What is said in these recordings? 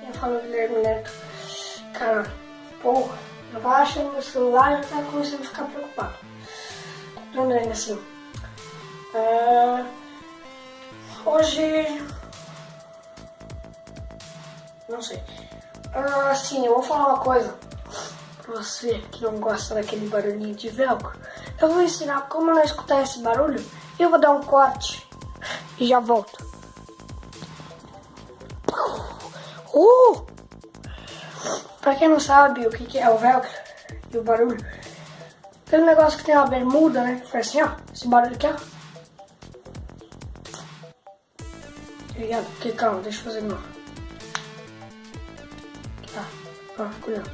Quem falou Guilherme Neto? Cara, porra, eu tava achando meu celular e já tava começando a ficar preocupado. Lembrando assim. Hoje. Não sei. Assim, eu vou falar uma coisa pra você que não gosta daquele barulhinho de velcro. Eu vou ensinar como não escutar esse barulho e eu vou dar um corte e já volto. Pra quem não sabe o que é o velcro e o barulho, tem um negócio que tem uma bermuda, né? Que faz assim, ó. Esse barulho aqui, ó. Tá ligado? Porque, calma, deixa eu fazer de novo. Tá, ó, cuidado.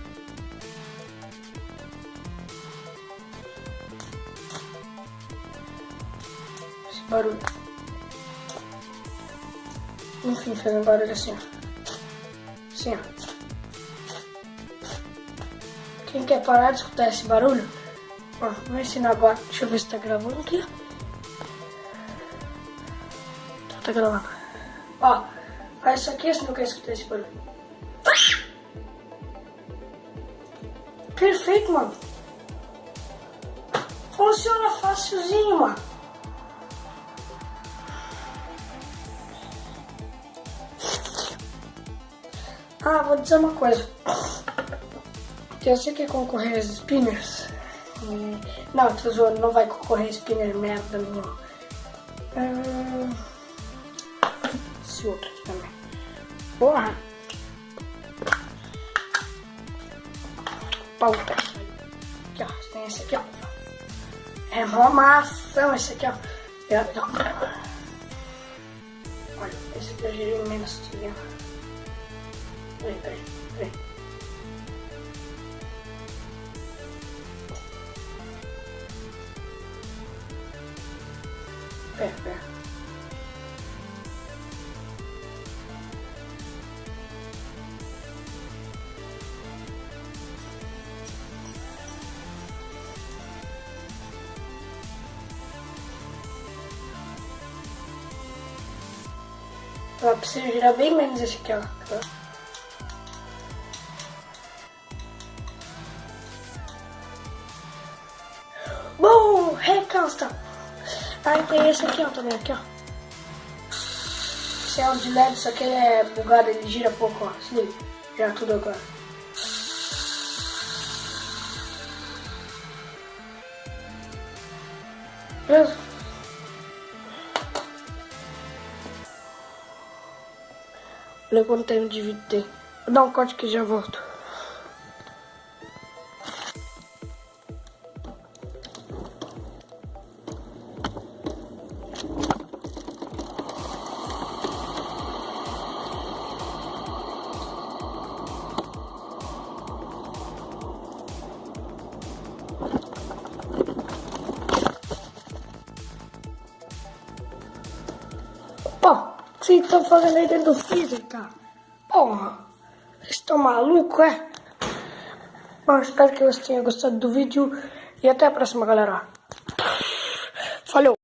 Esse barulho. Enfim, fazendo barulho assim, ó. Assim, ó. Quem quer parar de escutar esse barulho, ó, vou ensinar agora. Deixa eu ver se tá gravando aqui. Tá gravando. Ó, faz isso aqui se não quer escutar esse barulho. Perfeito, mano. Funciona facilzinho, mano. Vou dizer uma coisa. Eu sei que concorrer às spinners. Não, tô zoando, não vai concorrer a spinner merda nenhuma. Esse outro aqui também. Porra! Pauta. Aqui, ó. Tem esse aqui, ó. É uma maçã esse aqui, ó. Olha, esse aqui eu girei menos tinha. Peraí. Pera. Ela precisa girar bem menos esse aqui, ó. Bom, recansta. Aí tem esse aqui, ó, também, aqui, ó. Esse é o de LED, só que ele é bugado, ele gira pouco, ó. Se liga, gira tudo agora. Beleza? Olha quanto tempo de vídeo tem. Vou dar um corte que já volto. Pô, o que vocês estão fazendo aí dentro do freezer, cara? Porra, vocês estão malucos, é? Bom, espero que você tenha gostado do vídeo e até a próxima, galera. Falou!